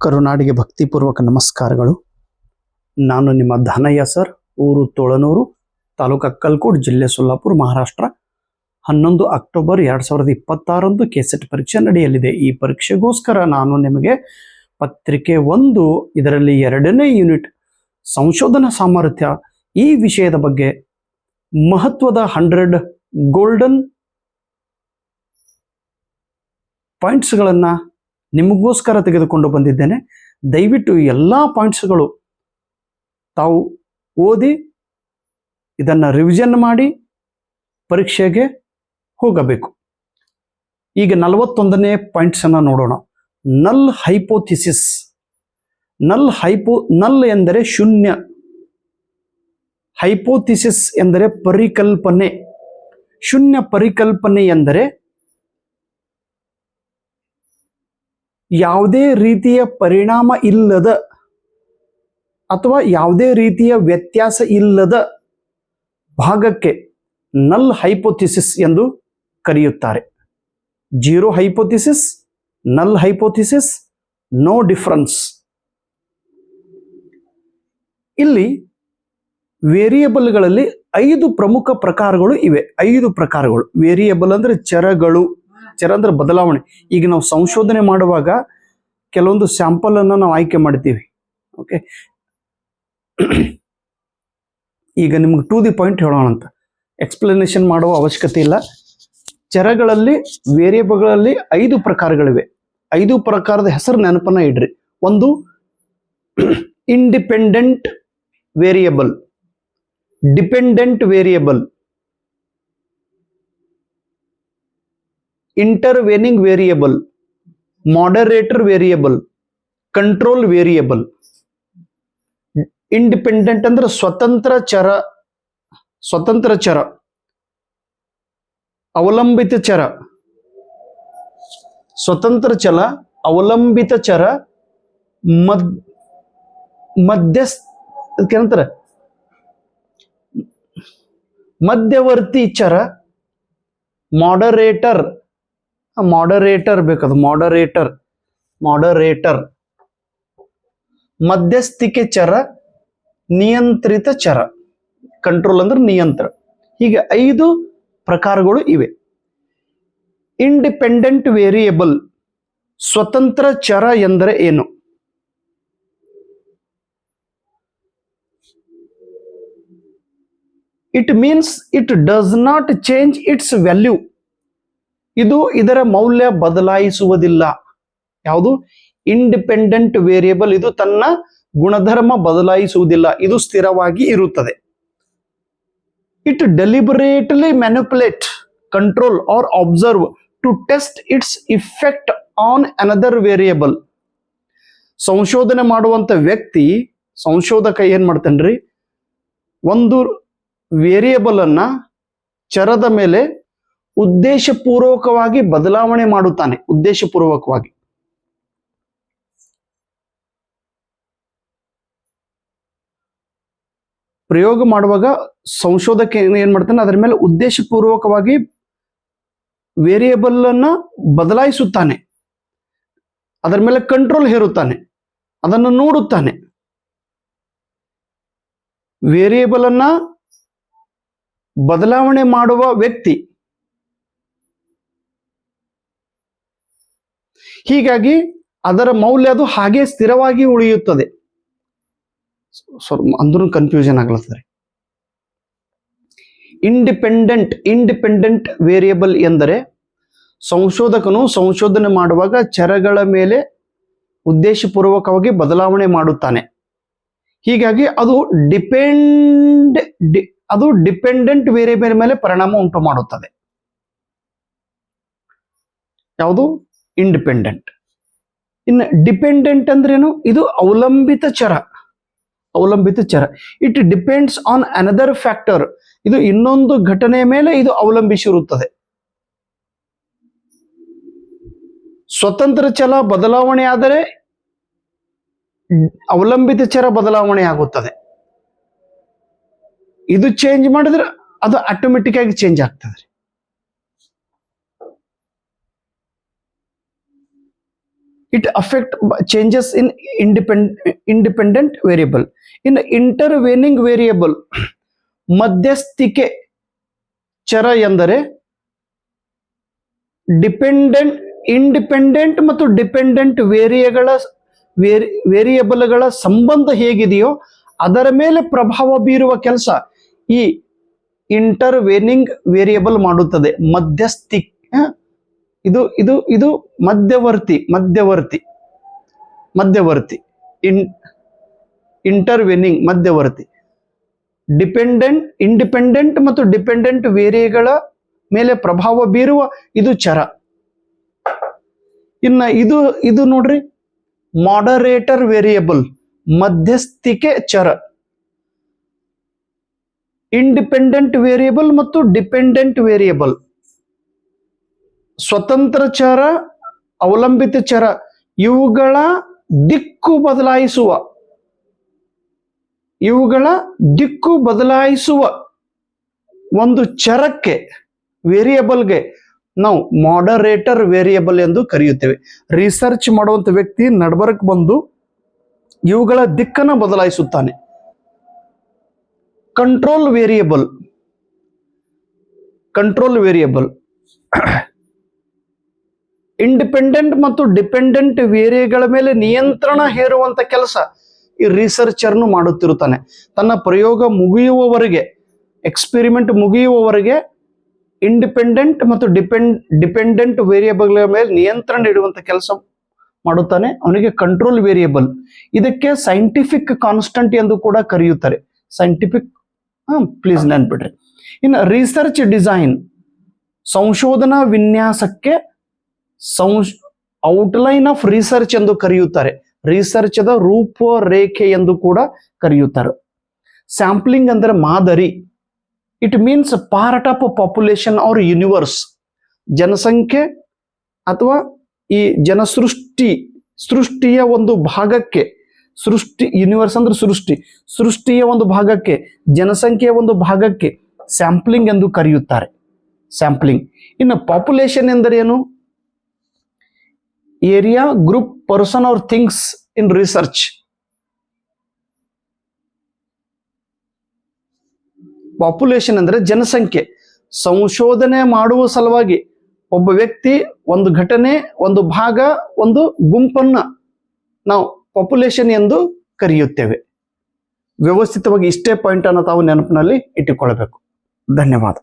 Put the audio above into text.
ಕರುನಾಡಿಗೆ ಭಕ್ತಿಪೂರ್ವಕ ನಮಸ್ಕಾರಗಳು. ನಾನು ನಿಮ್ಮ ಧನಯ್ಯ ಸರ್, ಊರು ತೋಳನೂರು, ತಾಲೂಕು ಅಕ್ಕಲ್ಕೋಟ್, ಜಿಲ್ಲೆ ಸೊಲ್ಲಾಪುರ, ಮಹಾರಾಷ್ಟ್ರ. 11 ಅಕ್ಟೋಬರ್ 2026 ಕೆಸೆಟ್ ಪರೀಕ್ಷೆ ನಡೆಯಲಿದೆ. ಈ ಪರೀಕ್ಷೆಗೋಸ್ಕರ ನಾನು ನಿಮಗೆ ಪತ್ರಿಕೆ 1 ಇದರಲ್ಲಿ 2ನೇ ಯೂನಿಟ್ ಸಂಶೋಧನಾ ಸಾಮರ್ಥ್ಯ ಈ ವಿಷಯದ ಬಗ್ಗೆ ಮಹತ್ವದ 100 ಗೋಲ್ಡನ್ ಪಾಯಿಂಟ್ಸ್ಗಳನ್ನು ನಿಮಗೋಸ್ಕರ ತೆಗೆದುಕೊಂಡು ಬಂದಿದ್ದೇನೆ. ದಯವಿಟ್ಟು ಎಲ್ಲ ಪಾಯಿಂಟ್ಸ್ಗಳು ತಾವು ಓದಿ ಇದನ್ನು ರಿವಿಷನ್ ಮಾಡಿ ಪರೀಕ್ಷೆಗೆ ಹೋಗಬೇಕು. ಈಗ 41ನೇ ಪಾಯಿಂಟ್ಸನ್ನು ನೋಡೋಣ. ನಲ್ ಹೈಪೋಥಿಸಿಸ್. ನಲ್ ಎಂದರೆ ಶೂನ್ಯ, ಹೈಪೋಥಿಸಿಸ್ ಎಂದರೆ ಪರಿಕಲ್ಪನೆ. ಶೂನ್ಯ ಪರಿಕಲ್ಪನೆ ಎಂದರೆ ಯಾವುದೇ ರೀತಿಯ ಪರಿಣಾಮ ಇಲ್ಲದ ಅಥವಾ ಯಾವುದೇ ರೀತಿಯ ವ್ಯತ್ಯಾಸ ಇಲ್ಲದ ಭಾಗಕ್ಕೆ ನಲ್ ಹೈಪೋಥಿಸಿಸ್ ಎಂದು ಕರೆಯುತ್ತಾರೆ. ಜೀರೋ ಹೈಪೋಥಿಸಿಸ್, ನಲ್ ಹೈಪೋಥಿಸಿಸ್, ನೋ ಡಿಫರೆನ್ಸ್. ಇಲ್ಲಿ ವೇರಿಯೇಬಲ್ಗಳಲ್ಲಿ 5 ಪ್ರಮುಖ ಪ್ರಕಾರಗಳು ಇವೆ. 5 ಪ್ರಕಾರಗಳು. ವೇರಿಯೇಬಲ್ ಅಂದ್ರೆ ಚರಗಳು, ಚರ ಅಂದ್ರೆ ಬದಲಾವಣೆ. ಈಗ ನಾವು ಸಂಶೋಧನೆ ಮಾಡುವಾಗ ಕೆಲವೊಂದು ಸ್ಯಾಂಪಲ್ ಅನ್ನು ನಾವು ಆಯ್ಕೆ ಮಾಡ್ತೀವಿ. ಓಕೆ, ಈಗ ನಿಮ್ಗೆ ಟು ದಿ ಪಾಯಿಂಟ್ ಹೇಳೋಣ ಅಂತ, ಎಕ್ಸ್ಪ್ಲನೇಷನ್ ಮಾಡುವ ಅವಶ್ಯಕತೆ ಇಲ್ಲ. ಚರಗಳಲ್ಲಿ, ವೇರಿಯೇಬಲ್ಗಳಲ್ಲಿ 5 ಪ್ರಕಾರಗಳಿವೆ. 5 ಪ್ರಕಾರದ ಹೆಸರು ನೆನಪನ್ನ ಇಡ್ರಿ. ಒಂದು independent variable, dependent variable, intervening variable, moderator variable, control variable. Independent ಅಂದ್ರೆ ಸ್ವತಂತ್ರ ಚರ, ಸ್ವತಂತ್ರ ಚರ, ಅವಲಂಬಿತ ಚರ, ಸ್ವತಂತ್ರ ಚಲ, ಅವಲಂಬಿತ ಚರ, ಮಧ್ಯಸ್ಥಂತರ, ಮಧ್ಯವರ್ತಿ ಚರ, ಮಾಡರೇಟರ್, ಮಾಡರೇಟರ್ ಬೇಕದು, ಮಾಡರೇಟರ್, ಮಧ್ಯಸ್ಥಿಕೆ ಚರ, ನಿಯಂತ್ರಿತ ಚರ, ಕಂಟ್ರೋಲ್ ಅಂದ್ರೆ ನಿಯಂತ್ರ. ಹೀಗೆ 5 ಪ್ರಕಾರಗಳು ಇವೆ. ಇಂಡಿಪೆಂಡೆಂಟ್ ವೇರಿಯೇಬಲ್, ಸ್ವತಂತ್ರ ಚರ ಎಂದರೆ ಏನು? It means it does not change its value. ಇದು ಇದರ ಮೌಲ್ಯ ಬದಲಾಯಿಸುವುದಿಲ್ಲ. ಯಾವುದು? Independent variable. ಇದು ತನ್ನ ಗುಣಧರ್ಮ ಬದಲಾಯಿಸುವುದಿಲ್ಲ, ಇದು ಸ್ಥಿರವಾಗಿ ಇರುತ್ತದೆ. It deliberately manipulate, control or observe to test its effect on another variable. ಸಂಶೋಧನೆ ಮಾಡುವಂತ ವ್ಯಕ್ತಿ, ಸಂಶೋಧಕ ಏನ್ ಮಾಡ್ತಾನ್ರಿ, ಒಂದು ವೇರಿಯೇಬಲ್ ಅನ್ನ ಚರದ ಮೇಲೆ ಉದ್ದೇಶಪೂರ್ವಕವಾಗಿ ಬದಲಾವಣೆ ಮಾಡುತ್ತಾನೆ. ಉದ್ದೇಶಪೂರ್ವಕವಾಗಿ. ಪ್ರಯೋಗ ಮಾಡುವಾಗ ಸಂಶೋಧಕ ಏನ್ ಮಾಡ್ತಾನೆ, ಅದರ ಮೇಲೆ ಉದ್ದೇಶಪೂರ್ವಕವಾಗಿ ವೇರಿಯೇಬಲ್ ಅನ್ನ ಬದಲಾಯಿಸುತ್ತಾನೆ, ಅದರ ಮೇಲೆ ಕಂಟ್ರೋಲ್ ಹೇರುತ್ತಾನೆ, ಅದನ್ನು ನೋಡುತ್ತಾನೆ. ವೇರಿಯೇಬಲ್ ಅನ್ನ ಬದಲಾವಣೆ ಮಾಡುವ ವ್ಯಕ್ತಿ. ಹೀಗಾಗಿ ಅದರ ಮೌಲ್ಯ ಅದು ಹಾಗೆ ಸ್ಥಿರವಾಗಿ ಉಳಿಯುತ್ತದೆ. ಅಂದ್ರೂ ಕನ್ಫ್ಯೂಷನ್ ಆಗ್ಲತ್ತದೆ. ಇಂಡಿಪೆಂಡೆಂಟ್ ವೇರಿಯೇಬಲ್ ಎಂದರೆ ಸಂಶೋಧಕನು ಸಂಶೋಧನೆ ಮಾಡುವಾಗ ಚರಗಳ ಮೇಲೆ ಉದ್ದೇಶಪೂರ್ವಕವಾಗಿ ಬದಲಾವಣೆ ಮಾಡುತ್ತಾನೆ. ಹೀಗಾಗಿ ಅದು ಡಿಪೆಂಡೆಂಟ್ ವೇರಿಯೇಬಲ್ ಮೇಲೆ ಪರಿಣಾಮ ಉಂಟು ಮಾಡುತ್ತದೆ. ಯಾವುದು? ಇಂಡಿಪೆಂಡೆಂಟ್. ಇನ್ನು ಡಿಪೆಂಡೆಂಟ್ ಅಂದ್ರೇನು? ಇದು ಅವಲಂಬಿತ ಚರ. ಅವಲಂಬಿತ ಚರ. It depends on another factor. ಇದು ಇನ್ನೊಂದು ಘಟನೆಯ ಮೇಲೆ ಇದು ಅವಲಂಬಿಸಿರುತ್ತದೆ. ಸ್ವತಂತ್ರ ಚಲ ಬದಲಾವಣೆ ಆದರೆ ಅವಲಂಬಿತ ಚರ ಬದಲಾವಣೆ ಆಗುತ್ತದೆ. ಇದು ಚೇಂಜ್ ಮಾಡಿದ್ರೆ ಅದು ಆಟೋಮೆಟಿಕ್ ಆಗಿ ಚೇಂಜ್ ಆಗ್ತದೆ. It affect changes in independent variable. In intervening variable, ಮಧ್ಯಸ್ಥಿಕೆ ಚರ ಎಂದರೆ ಇಂಡಿಪೆಂಡೆಂಟ್ ಮತ್ತು ಡಿಪೆಂಡೆಂಟ್ ವೇರಿಯೇಬಲ್ಗಳ ಸಂಬಂಧ ಹೇಗಿದೆಯೋ ಅದರ ಮೇಲೆ ಪ್ರಭಾವ ಬೀರುವ ಕೆಲಸ ಈ ಇಂಟರ್ವೇನಿಂಗ್ ವೇರಿಯೇಬಲ್ ಮಾಡುತ್ತದೆ. ಇದು ಮಧ್ಯವರ್ತಿ ಇಂಟರ್ವೆನಿಂಗ್ ಮಧ್ಯವರ್ತಿ. ಇಂಡಿಪೆಂಡೆಂಟ್ ಮತ್ತು ಡಿಪೆಂಡೆಂಟ್ ವೇರಿಯೇಬಲ್ಗಳ ಮೇಲೆ ಪ್ರಭಾವ ಬೀರುವ ಇದು ಚರ. ಇನ್ನ ಇದು ನೋಡ್ರಿ, ಮಾಡರೇಟರ್ ವೇರಿಯೇಬಲ್, ಮಧ್ಯಸ್ಥಿಕೆ ಚರ. ಇಂಡಿಪೆಂಡೆಂಟ್ ವೇರಿಯೇಬಲ್ ಮತ್ತು ಡಿಪೆಂಡೆಂಟ್ ವೇರಿಯೇಬಲ್, ಸ್ವತಂತ್ರ ಚರ, ಅವಲಂಬಿತ ಚರ, ಇವುಗಳ ದಿಕ್ಕು ಬದಲಾಯಿಸುವ ಒಂದು ಚರಕ್ಕೆ, ವೇರಿಯೇಬಲ್ಗೆ ನಾವು ಮಾಡರೇಟರ್ ವೇರಿಯೇಬಲ್ ಎಂದು ಕರೆಯುತ್ತೇವೆ. ರಿಸರ್ಚ್ ಮಾಡುವಂತ ವ್ಯಕ್ತಿ ನಡ್ಬರ್ಕ್ ಬಂದು ಇವುಗಳ ದಿಕ್ಕನ್ನು ಬದಲಾಯಿಸುತ್ತಾನೆ. ಕಂಟ್ರೋಲ್ ವೇರಿಯೇಬಲ್ ಇಂಡಿಪೆಂಡೆಂಟ್ ಮತ್ತು ಡಿಪೆಂಡೆಂಟ್ ವೇರಿಯೇಬಲ್ಗಳ ಮೇಲೆ ನಿಯಂತ್ರಣ ಹೇರುವಂತ ಕೆಲಸ ಈ ರಿಸರ್ಚರ್ನು ಮಾಡುತ್ತಿರುತ್ತಾನೆ. ತನ್ನ ಪ್ರಯೋಗ ಮುಗಿಯುವವರೆಗೆ, ಎಕ್ಸ್ಪೆರಿಮೆಂಟ್ ಮುಗಿಯುವವರೆಗೆ ಇಂಡಿಪೆಂಡೆಂಟ್ ಮತ್ತು ಡಿಪೆಂಡೆಂಟ್ ವೇರಿಯೇಬಲ್ಗಳ ಮೇಲೆ ನಿಯಂತ್ರಣ ಇಡುವಂತ ಕೆಲಸ ಮಾಡುತ್ತಾನೆ. ಅವನಿಗೆ ಕಂಟ್ರೋಲ್ ವೇರಿಯೇಬಲ್. ಇದಕ್ಕೆ ಸೈಂಟಿಫಿಕ್ ಕಾನ್ಸ್ಟಂಟ್ ಎಂದು ಕೂಡ ಕರೆಯುತ್ತಾರೆ. ಪ್ಲೀಸ್ ನೆನ್ಪಿಡ್ರಿ. ಇನ್ನು ರಿಸರ್ಚ್ ಡಿಸೈನ್, ಸಂಶೋಧನಾ ವಿನ್ಯಾಸಕ್ಕೆ ಔಟ್ಲೈನ್ ಆಫ್ ರಿಸರ್ಚ್ ಎಂದು ಕರೆಯುತ್ತಾರೆ. ರಿಸರ್ಚ್ ದ ರೂಪರೇಖೆ ಎಂದು ಕೂಡ ಕರೆಯುತ್ತಾರೆ. ಸ್ಯಾಂಪ್ಲಿಂಗ್ ಅಂದ್ರೆ ಮಾದರಿ. It means part of population or universe. ಜನಸಂಖ್ಯೆ ಅಥವಾ ಈ ಸೃಷ್ಟಿಯ ಒಂದು ಭಾಗಕ್ಕೆ, ಯೂನಿವರ್ಸ್ ಅಂದ್ರೆ ಸೃಷ್ಟಿಯ ಒಂದು ಭಾಗಕ್ಕೆ, ಜನಸಂಖ್ಯೆಯ ಒಂದು ಭಾಗಕ್ಕೆ ಸ್ಯಾಂಪ್ಲಿಂಗ್ ಎಂದು ಕರೆಯುತ್ತಾರೆ. ಸ್ಯಾಂಪ್ಲಿಂಗ್. ಇನ್ನು ಪಾಪ್ಯುಲೇಷನ್ ಎಂದರೆ ಏನು? Area, group, person or things in research. Population ಅಂದ್ರೆ ಜನಸಂಖ್ಯೆ. ಸಂಶೋಧನೆ ಮಾಡುವ ಸಲುವಾಗಿ ಒಬ್ಬ ವ್ಯಕ್ತಿ, ಒಂದು ಘಟನೆ, ಒಂದು ಭಾಗ, ಒಂದು ಗುಂಪನ್ನ ನಾವು ಪಾಪ್ಯುಲೇಷನ್ ಎಂದು ಕರೆಯುತ್ತೇವೆ. ವ್ಯವಸ್ಥಿತವಾಗಿ ಇಷ್ಟೇ ಪಾಯಿಂಟ್ ಅನ್ನು ತಾವು ನೆನಪಿನಲ್ಲಿ ಇಟ್ಟುಕೊಳ್ಳಬೇಕು. ಧನ್ಯವಾದ.